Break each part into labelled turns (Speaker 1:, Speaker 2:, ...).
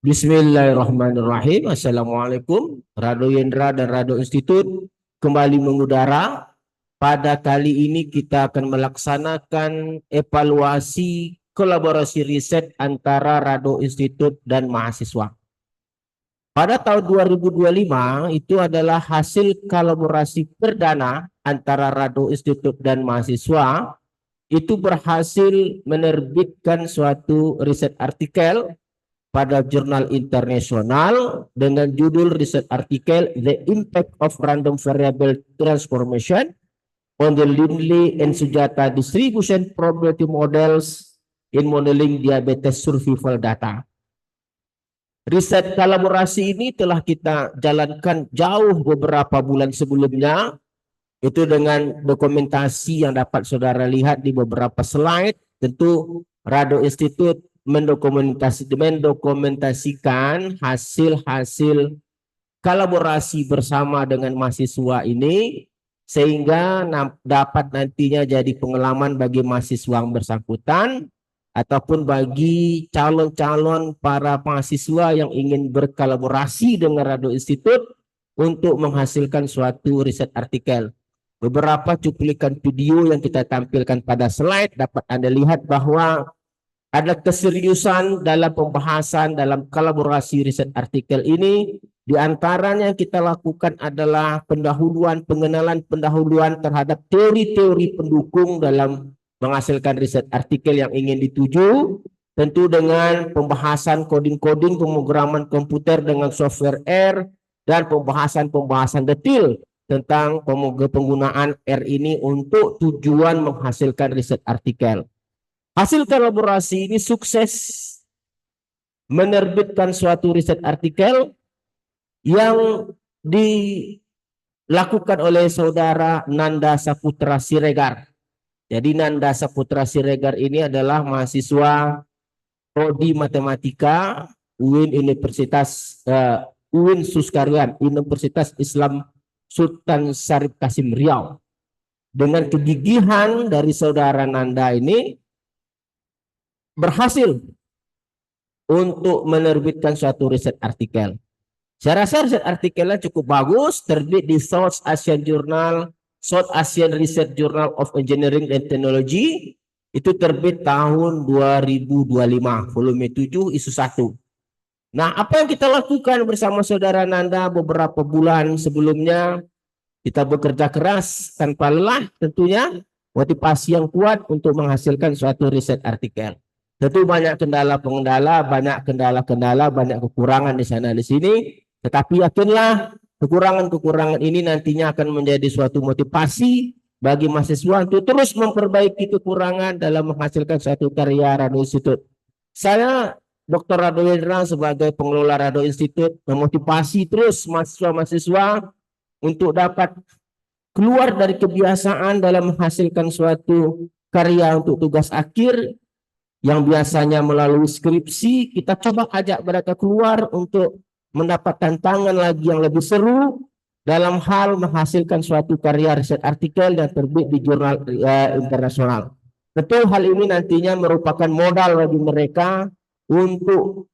Speaker 1: Bismillahirrahmanirrahim. Assalamualaikum. Rado Yendra dan Rado Institut kembali mengudara. Pada kali ini kita akan melaksanakan evaluasi kolaborasi riset antara Rado Institut dan mahasiswa. Pada tahun 2025 itu adalah hasil kolaborasi perdana antara Rado Institut dan mahasiswa. Itu berhasil menerbitkan suatu riset artikel pada jurnal internasional dengan judul riset artikel The Impact of Random Variable Transformation on the Lindley and Sujata Distribution Probability Models in Modeling Diabetes Survival Data. Riset kolaborasi ini telah kita jalankan jauh beberapa bulan sebelumnya, itu dengan dokumentasi yang dapat saudara lihat di beberapa slide. Tentu Rado Institute mendokumentasikan hasil-hasil kolaborasi bersama dengan mahasiswa ini sehingga dapat nantinya jadi pengalaman bagi mahasiswa yang bersangkutan ataupun bagi calon-calon para mahasiswa yang ingin berkolaborasi dengan Rado Institute untuk menghasilkan suatu riset artikel. Beberapa cuplikan video yang kita tampilkan pada slide dapat Anda lihat bahwa ada keseriusan dalam pembahasan dalam kolaborasi riset artikel ini. Di antaranya yang kita lakukan adalah pengenalan pendahuluan terhadap teori-teori pendukung dalam menghasilkan riset artikel yang ingin dituju. Tentu dengan pembahasan coding-coding pemrograman komputer dengan software R dan pembahasan detail tentang penggunaan R ini untuk tujuan menghasilkan riset artikel. Hasil kolaborasi ini sukses menerbitkan suatu riset artikel yang dilakukan oleh saudara Nanda Saputra Siregar. Jadi Nanda Saputra Siregar ini adalah mahasiswa prodi matematika UIN Suskaryan, Universitas Islam Sultan Syarif Kasim Riau. Dengan kegigihan dari saudara Nanda ini berhasil untuk menerbitkan suatu riset artikel. Saya rasa riset artikelnya cukup bagus, terbit di South Asian Research Journal of Engineering and Technology. Itu terbit tahun 2025, volume 7, isu 1. Nah, apa yang kita lakukan bersama saudara Nanda beberapa bulan sebelumnya? Kita bekerja keras tanpa lelah, tentunya motivasi yang kuat untuk menghasilkan suatu riset artikel. Tentu banyak kendala-kendala, banyak kekurangan di sana di sini. Tetapi yakinlah kekurangan-kekurangan ini nantinya akan menjadi suatu motivasi bagi mahasiswa untuk terus memperbaiki kekurangan dalam menghasilkan suatu karya Rado Institute. Saya, Dr. Rado Yendra, sebagai pengelola Rado Institute, memotivasi terus mahasiswa-mahasiswa untuk dapat keluar dari kebiasaan dalam menghasilkan suatu karya untuk tugas akhir yang biasanya melalui skripsi. Kita coba ajak mereka keluar untuk mendapat tantangan lagi yang lebih seru dalam hal menghasilkan suatu karya riset artikel yang terbit di jurnal internasional. Tentu hal ini nantinya merupakan modal bagi mereka untuk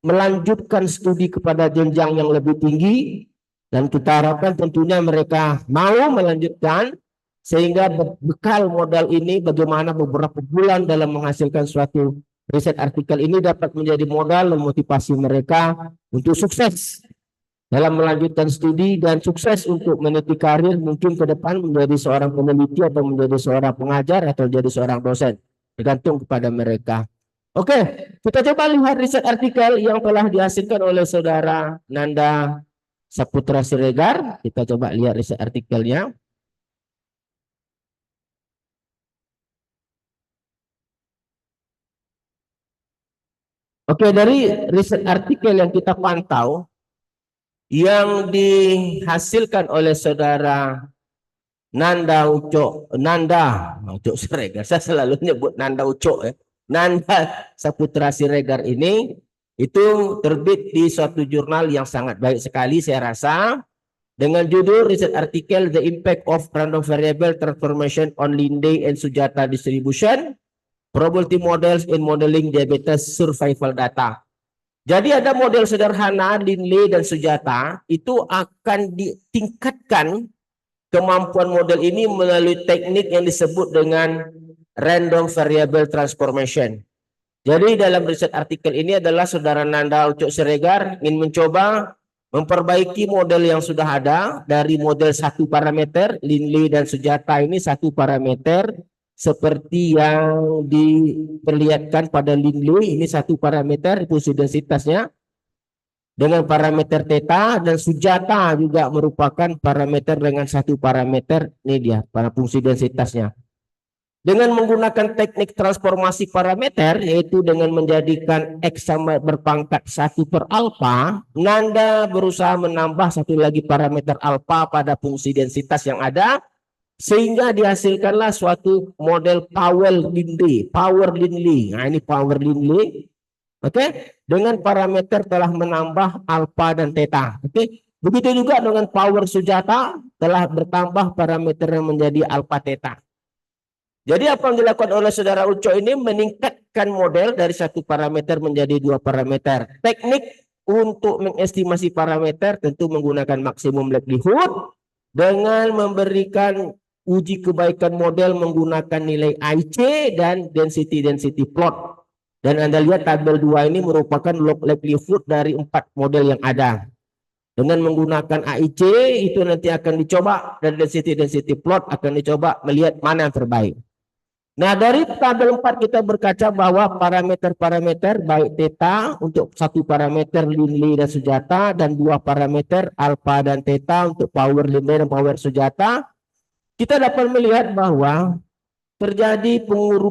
Speaker 1: melanjutkan studi kepada jenjang yang lebih tinggi, dan kita harapkan tentunya mereka mau melanjutkan sehingga bekal modal ini bagaimana beberapa bulan dalam menghasilkan suatu riset artikel ini dapat menjadi modal memotivasi mereka untuk sukses dalam melanjutkan studi dan sukses untuk meniti karir mungkin ke depan menjadi seorang peneliti atau menjadi seorang pengajar atau jadi seorang dosen, tergantung kepada mereka. Oke, kita coba lihat riset artikel yang telah dihasilkan oleh saudara Nanda Saputra Siregar. Kita coba lihat riset artikelnya. Oke, dari riset artikel yang kita pantau yang dihasilkan oleh saudara Nanda Ucok Siregar, saya selalu nyebut Nanda Ucok ya. Nanda Saputra Siregar ini itu terbit di suatu jurnal yang sangat baik sekali saya rasa, dengan judul riset artikel The Impact of Random Variable Transformation on Lindley and Sujata Distribution Probability Models in Modeling Diabetes Survival Data. Jadi ada model sederhana Linley dan Sujata itu akan ditingkatkan kemampuan model ini melalui teknik yang disebut dengan random variable transformation. Jadi dalam riset artikel ini adalah saudara Nanda Ucok Siregar ingin mencoba memperbaiki model yang sudah ada dari model satu parameter Linley dan Sujata ini satu parameter seperti yang diperlihatkan pada Linley ini satu parameter fungsi densitasnya dengan parameter theta dan Sujata juga merupakan parameter dengan satu parameter ini dia pada fungsi densitasnya. Dengan menggunakan teknik transformasi parameter, yaitu dengan menjadikan X sama berpangkat 1 per alfa, Nanda berusaha menambah satu lagi parameter alfa pada fungsi densitas yang ada, sehingga dihasilkanlah suatu model Power-Linley. Nah, ini Power-Linley. Oke, dengan parameter telah menambah alfa dan theta. Oke, begitu juga dengan Power Sujata telah bertambah parameter yang menjadi alfa theta. Jadi apa yang dilakukan oleh saudara Uco ini meningkatkan model dari satu parameter menjadi dua parameter. Teknik untuk mengestimasi parameter tentu menggunakan maksimum likelihood dengan memberikan uji kebaikan model menggunakan nilai IC dan density plot. Dan Anda lihat tabel 2 ini merupakan log likelihood dari 4 model yang ada. Dengan menggunakan AIC itu nanti akan dicoba dan density plot akan dicoba melihat mana yang terbaik. Nah, dari tabel 4 kita berkaca bahwa parameter-parameter baik theta untuk satu parameter Linley dan Sujata dan dua parameter alpha dan theta untuk power Linley dan power Sujata, kita dapat melihat bahwa terjadi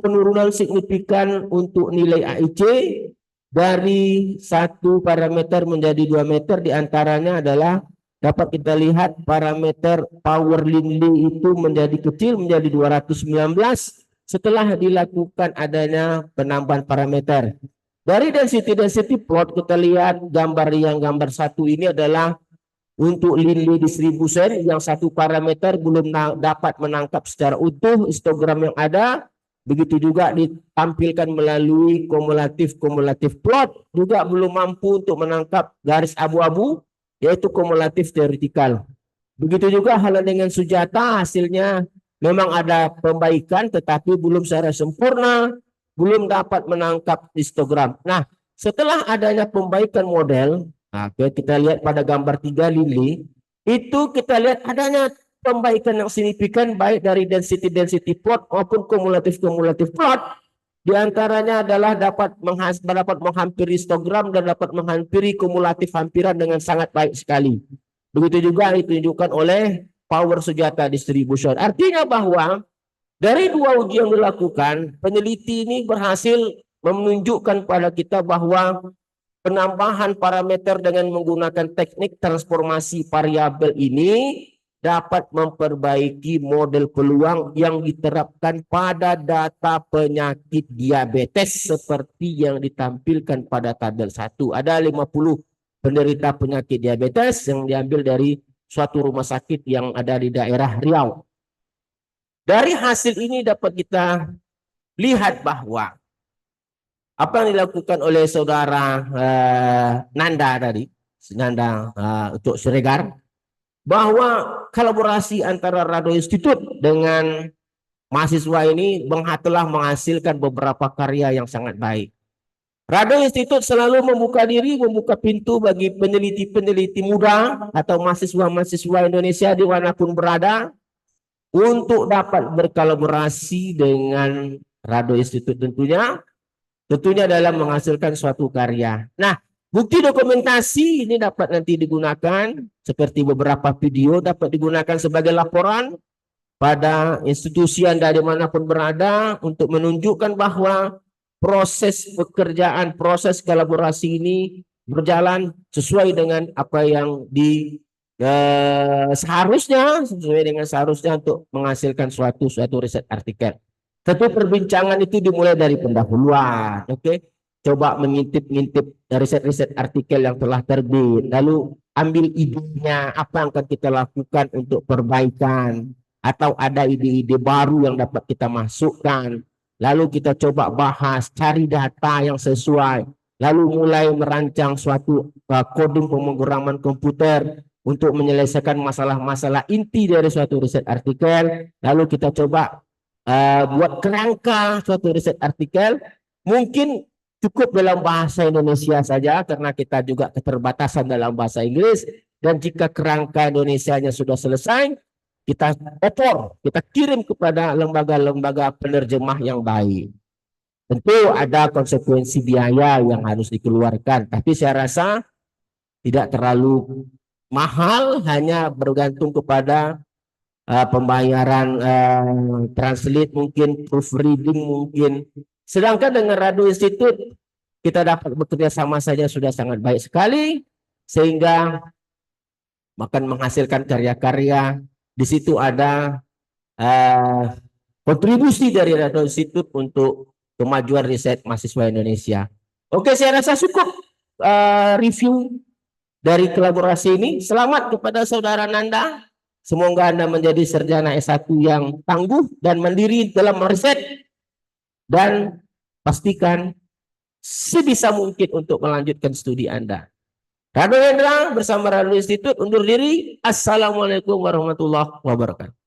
Speaker 1: penurunan signifikan untuk nilai AIC dari satu parameter menjadi 2 meter, diantaranya adalah dapat kita lihat parameter power Linley itu menjadi kecil menjadi 219 setelah dilakukan adanya penambahan parameter. Dari density plot kita lihat gambar satu ini adalah untuk Linley distribution yang satu parameter belum dapat menangkap secara utuh histogram yang ada. Begitu juga ditampilkan melalui kumulatif plot juga belum mampu untuk menangkap garis abu-abu yaitu kumulatif teoretikal. Begitu juga halnya dengan Sujata, hasilnya memang ada pembaikan tetapi belum secara sempurna, belum dapat menangkap histogram. Nah, setelah adanya pembaikan model, nah, kita lihat pada gambar 3 Linley, itu kita lihat adanya pembaikan yang signifikan baik dari density plot maupun kumulatif plot. Di antaranya adalah dapat menghampiri histogram dan dapat menghampiri kumulatif hampiran dengan sangat baik sekali. Begitu juga ditunjukkan oleh power Sujata distribution. Artinya bahwa dari dua uji yang dilakukan, peneliti ini berhasil menunjukkan pada kita bahwa penambahan parameter dengan menggunakan teknik transformasi variabel ini dapat memperbaiki model peluang yang diterapkan pada data penyakit diabetes seperti yang ditampilkan pada tabel 1. Ada 50 penderita penyakit diabetes yang diambil dari suatu rumah sakit yang ada di daerah Riau. Dari hasil ini dapat kita lihat bahwa apa yang dilakukan oleh saudara Nanda tadi, untuk Siregar, bahwa kolaborasi antara Radio Institute dengan mahasiswa ini telah menghasilkan beberapa karya yang sangat baik. Radio Institute selalu membuka diri, membuka pintu bagi peneliti-peneliti muda atau mahasiswa-mahasiswa Indonesia dimanapun berada untuk dapat berkolaborasi dengan Radio Institute tentunya dalam menghasilkan suatu karya. Nah, bukti dokumentasi ini dapat nanti digunakan seperti beberapa video dapat digunakan sebagai laporan pada institusi Anda dimanapun berada untuk menunjukkan bahwa proses pekerjaan, proses kolaborasi ini berjalan sesuai dengan apa yang seharusnya untuk menghasilkan suatu riset artikel. Tentu perbincangan itu dimulai dari pendahuluan, oke? Coba mengintip riset artikel yang telah terbit, lalu ambil idenya apa yang akan kita lakukan untuk perbaikan, atau ada ide-ide baru yang dapat kita masukkan. Lalu kita coba bahas, cari data yang sesuai. lalu mulai merancang suatu coding pemrograman komputer untuk menyelesaikan masalah-masalah inti dari suatu riset artikel, lalu kita coba buat kerangka suatu riset artikel, mungkin cukup dalam bahasa Indonesia saja karena kita juga keterbatasan dalam bahasa Inggris, dan jika kerangka Indonesianya sudah selesai, kita kita kirim kepada lembaga-lembaga penerjemah yang baik. Tentu ada konsekuensi biaya yang harus dikeluarkan, tapi saya rasa tidak terlalu mahal, hanya bergantung kepada pembayaran translate, mungkin proofreading mungkin. Sedangkan dengan Radio Institute kita dapat bekerja sama saja sudah sangat baik sekali, sehingga akan menghasilkan karya-karya. Di situ ada kontribusi dari Radio Institute untuk kemajuan riset mahasiswa Indonesia. Oke, saya rasa cukup review dari kolaborasi ini. Selamat kepada saudara Nanda. Semoga Anda menjadi sarjana S1 yang tangguh dan mandiri dalam riset, dan pastikan sebisa mungkin untuk melanjutkan studi Anda. Rado Hendra bersama Radio Institute undur diri. Assalamualaikum warahmatullahi wabarakatuh.